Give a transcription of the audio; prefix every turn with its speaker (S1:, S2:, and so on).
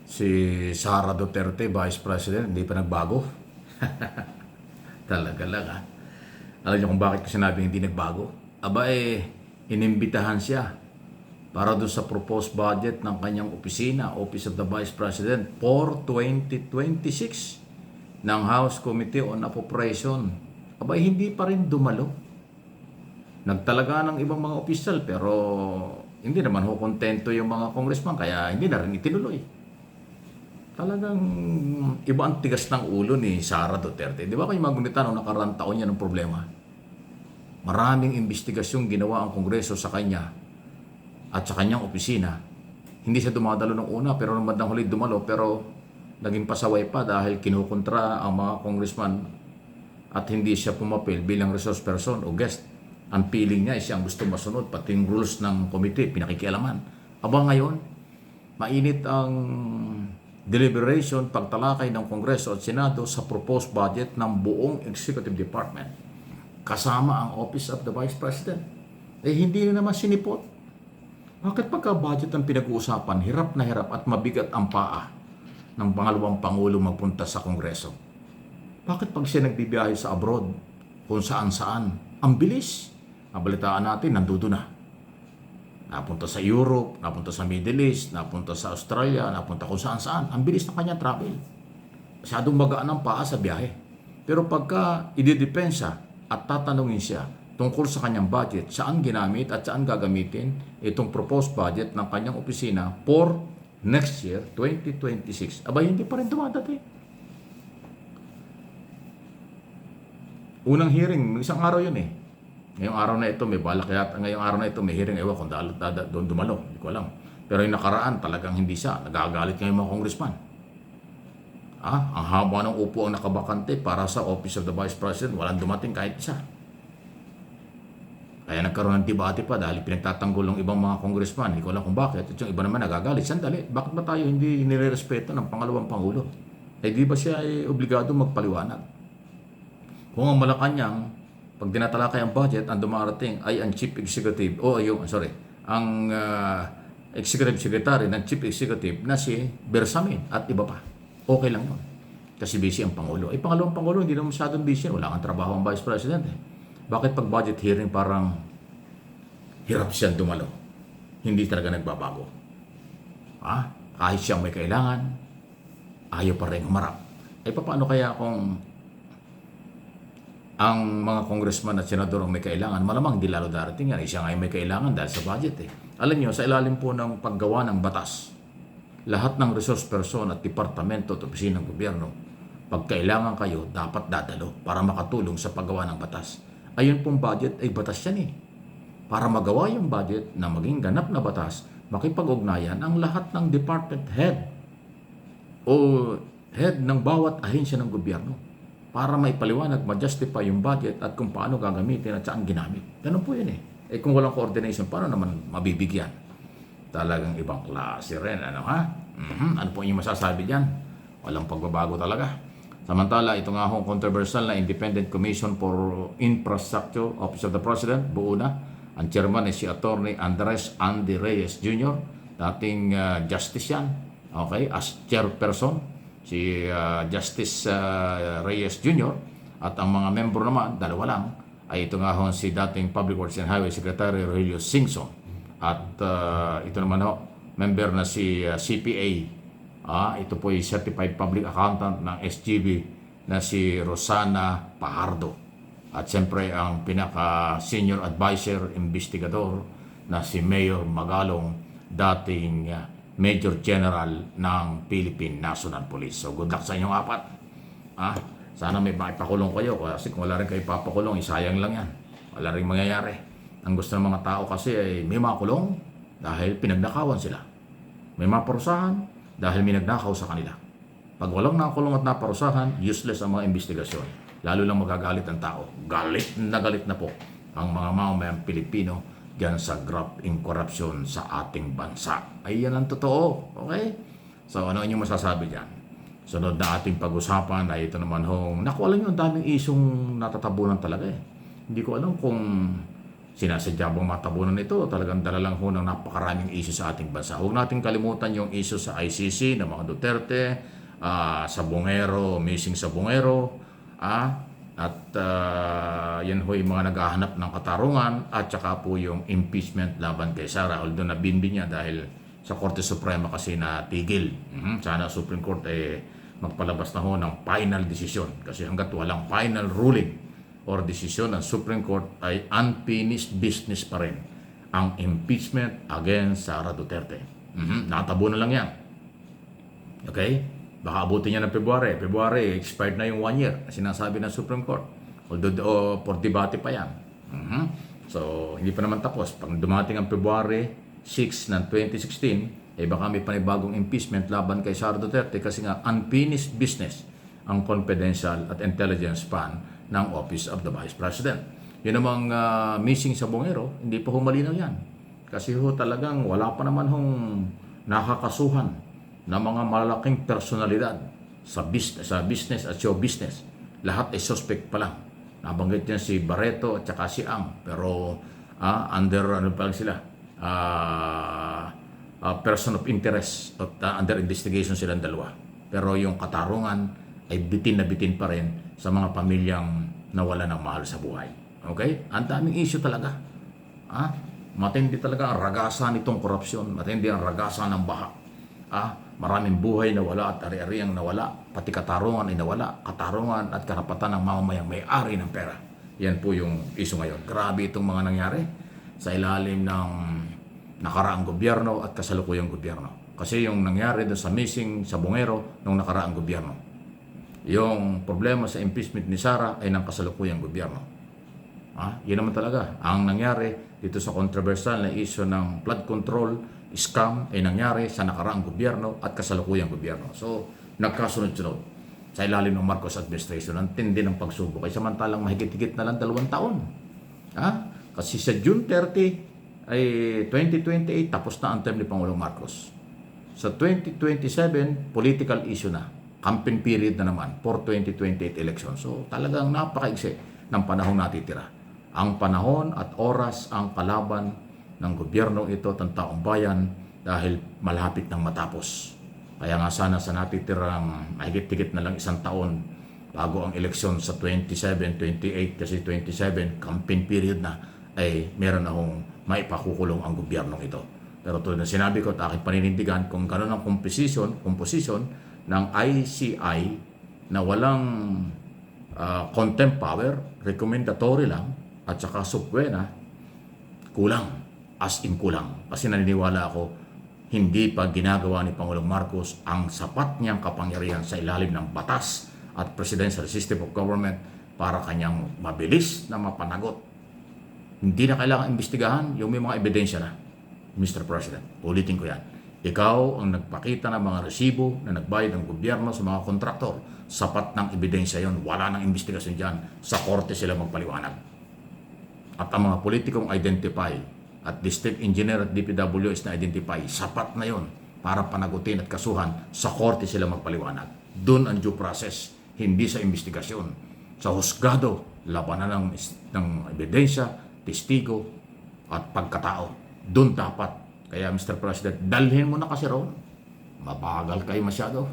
S1: Si Sara Duterte, Vice President, hindi pa nagbago. Talaga lang ha. Alam niyo kung bakit ko sinabi hindi nagbago? Aba inimbitahan siya para doon sa proposed budget ng kanyang opisina, Office of the Vice President, for 2026 ng House Committee on Appropriation. Aba hindi pa rin dumalo. Nagtalaga ng ibang mga opisyal pero hindi naman ho kontento yung mga congressman kaya hindi na rin itinuloy. Talagang iba ang tigas ng ulo ni Sara Duterte. Di ba kayo magunita nung nakaraang taon niya ng problema? Maraming investigasyong ginawa ang Kongreso sa kanya at sa kanyang opisina. Hindi siya dumadalo ng una pero nung bandang huli dumalo pero naging pasaway pa dahil kinukontra ang mga congressman at hindi siya pumapil bilang resource person o guest. Ang feeling niya ay siyang gusto masunod pati yung rules ng committee, pinakikialaman. Aba ngayon, mainit ang deliberation, pagtalakay ng Kongreso at Senado sa proposed budget ng buong Executive Department kasama ang Office of the Vice President. Hindi na naman sinipot. Bakit pagka-budget ang pinag-uusapan, hirap na hirap at mabigat ang paa ng pangalawang Pangulo magpunta sa Kongreso? Bakit pag siya nagbibiyahe sa abroad, kung saan-saan, ang bilis? Nabalitaan natin, nandudo na. Napunta sa Europe, napunta sa Middle East, napunta sa Australia, napunta kung saan-saan. Ang bilis ng kanyang travel. Masyadong magaan ang paa sa biyahe. Pero pagka ididepensa at tatanungin siya tungkol sa kanyang budget, saan ginamit at saan gagamitin itong proposed budget ng kanyang opisina for next year, 2026. Abay, hindi pa rin dumadating. Unang hearing, isang araw yun eh. Ngayong araw na ito, may balak yata. Ngayong araw na ito, may hearing. Ewan kung doon dumalo. Hindi ko alam. Pero yung nakaraan, talagang hindi siya. Nagagalit ngayon mga congressman. Ang haba ng upo ang nakabakante para sa Office of the Vice President. Walang dumating kahit isa. Kaya nagkaroon ng debate pa dahil pinagtatanggol ng ibang mga congressman. Hindi ko alam kung bakit. At yung iba naman nagagalit. Sandali, bakit ba tayo hindi nirerespeto ng pangalawang Pangulo? Di ba siya ay obligado magpaliwanag? Kung ang Malacanang, pag dinatalakay ang budget, ang dumarating ay ang Chief Executive, ang Executive Secretary ng Chief Executive na si Bersamin at iba pa. Okay lang yun. Kasi busy ang Pangulo. Pangalawang Pangulo, hindi naman masyadong busy. Wala kang trabaho ang Vice President eh. Bakit pag budget hearing parang hirap siyang dumalo? Hindi talaga nagbabago. Kahit siyang may kailangan, ayaw pa rin humarap. Paano kaya kung ang mga congressman at senador ang may kailangan? Malamang di lalo darating yan. Siya nga may kailangan dahil sa budget eh. Alam nyo, sa ilalim po ng paggawa ng batas, lahat ng resource person at departamento at opisina ng gobyerno, pag kailangan kayo, dapat dadalo para makatulong sa paggawa ng batas. Ayun pong budget ay batas yan eh. Para magawa yung budget na maging ganap na batas, makipag-ugnayan ang lahat ng department head o head ng bawat ahensya ng gobyerno para maipaliwanag, ma-justify yung budget at kung paano gagamitin at saan ginamit. Ganun po yun eh. Kung walang coordination, paano naman mabibigyan? Talagang ibang klase rin. Ano po yung masasabi dyan? Walang pagbabago talaga. Samantala, ito nga hong controversial na Independent Commission for Infrastructure, Office of the President, buo na. Ang chairman ay si Attorney Andres Andy Reyes Jr., dating justice yan. Okay, as chairperson, si Justice Reyes Jr. At ang mga membro naman, dalawa lang, ay ito nga hong si dating Public Works and Highway Secretary Rogelio Singson. At ito naman member na si CPA. Ito po ay Certified Public Accountant ng SGB na si Rosana Pajardo. At siyempre ang pinaka-senior advisor, investigador na si Mayor Magalong, dating Major General ng Philippine National Police. So good luck sa inyong apat. Sana may maipakulong kayo kasi kung wala rin kayo papakulong, sayang lang yan. Wala rin mangyayari. Ang gusto ng mga tao kasi ay may makulong dahil pinagnakawan sila. May maparusahan dahil may nagnakaw sa kanila. Pag walang nakulong at naparusahan, useless ang mga investigasyon. Lalo lang magagalit ang tao. Galit na po ang mga mamamayang Pilipino dyan sa graft in corruption sa ating bansa. Ay yan ang totoo. Okay? So ano yung masasabi dyan? Sunod na ating pag-usapan ay ito naman hong, alam nyo, ang daming isyong natatabunan talaga eh. Hindi ko alam kung Sinasadya bang matabunan ito? Talagang dala lang ho ng napakaraming issue sa ating bansa. Huwag natin kalimutan yung issue sa ICC ng mga Duterte, Sabongero, missing Sabongero, at yan ho yung mga naghahanap ng katarungan at saka po yung impeachment laban kay Sara. Although nabindi niya dahil sa Korte Suprema kasi natigil. Sana Supreme Court magpalabas na ho ng final decision kasi hanggat walang final ruling or desisyon ng Supreme Court ay unfinished business pa rin ang impeachment against Sara Duterte. Nakatabo na lang yan. Okay? Baka abutin niya ng February. February, expired na yung 1 year na sinasabi ng Supreme Court. Although for debate pa yan. So, hindi pa naman tapos. Pag dumating ang February 6 ng 2016, baka may panibagong impeachment laban kay Sara Duterte kasi nga unfinished business ang confidential at intelligence span ng Office of the Vice President. Yun namang missing Sabongero, hindi pa humalinaw yan. Kasi ho talagang wala pa naman hong nakakasuhan na mga malaking personalidad sa business at show business. Lahat ay suspect pa lang. Nabanggit niya si Barreto at saka si Ang. Pero under ano pa lang sila? Person of interest at under investigation silang dalawa. Pero yung katarungan ay bitin na bitin pa rin sa mga pamilyang nawala ng mahal sa buhay. Okay? Ang daming issue talaga. Matindi talaga ang ragasan nitong korupsyon. Matindi ang ragasan ng baha. Maraming buhay na wala at ari-ariang nawala. Pati katarungan ay nawala. Katarungan at karapatan ng mamamayang may-ari ng pera. Yan po yung issue ngayon. Grabe itong mga nangyari sa ilalim ng nakaraang gobyerno at kasalukuyang gobyerno. Kasi yung nangyari doon sa missing Sabongero nung nakaraang gobyerno. Yung problema sa impeachment ni Sara ay ng kasalukuyang gobyerno. Yun naman talaga. Ang nangyari dito sa controversial na issue ng flood control scam ay nangyari sa nakaraang gobyerno at kasalukuyang gobyerno. So, nagkasunod-sunod sa ilalim ng Marcos administration. Ang tindi ng pagsubok ay samantalang mahigit-higit na lang 2 taon. Kasi sa June 30 ay 2028 tapos na ang term ni Pangulong Marcos. Sa 2027, political issue na. Campaign period na naman for 2028 election. So talagang napakaigsi ng panahon natitira. Ang panahon at oras ang kalaban ng gobyernong ito at ng taong bayan dahil malapit nang matapos. Kaya nga sana sa natitirang mahigit-higit na lang 1 taon bago ang eleksyon sa 27, 28 kasi 27 campaign period na ay meron na hong maipakukulong ang gobyernong ito. Pero tulad na sinabi ko at aking paninindigan, kung gano'n ang composition ng ICI na walang contempt power, recommendatory lang, at saka subwena, kulang. As in kulang. Kasi naniniwala ako, hindi pa ginagawa ni Pangulong Marcos ang sapat niyang kapangyarihan sa ilalim ng batas at presidential system of government para kanyang mabilis na mapanagot. Hindi na kailangan imbestigahan yung may mga ebidensya na. Mr. President, ulitin ko yan. Ikaw ang nagpakita ng mga resibo na nagbayad ng gobyerno sa mga kontraktor. Sapat ng ebidensya yon. Wala nang investigasyon dyan. Sa korte sila magpaliwanag. At ang mga politikong identify at district engineer at DPWs na identify, sapat na yon para panagutin at kasuhan. Sa korte sila magpaliwanag. Doon ang due process, hindi sa investigasyon. Sa husgado, labanan ng ebidensya, testigo at pagkatao. Doon dapat. Kaya Mr. President, dalhin mo na kasi roon. Mabagal kayo masyado.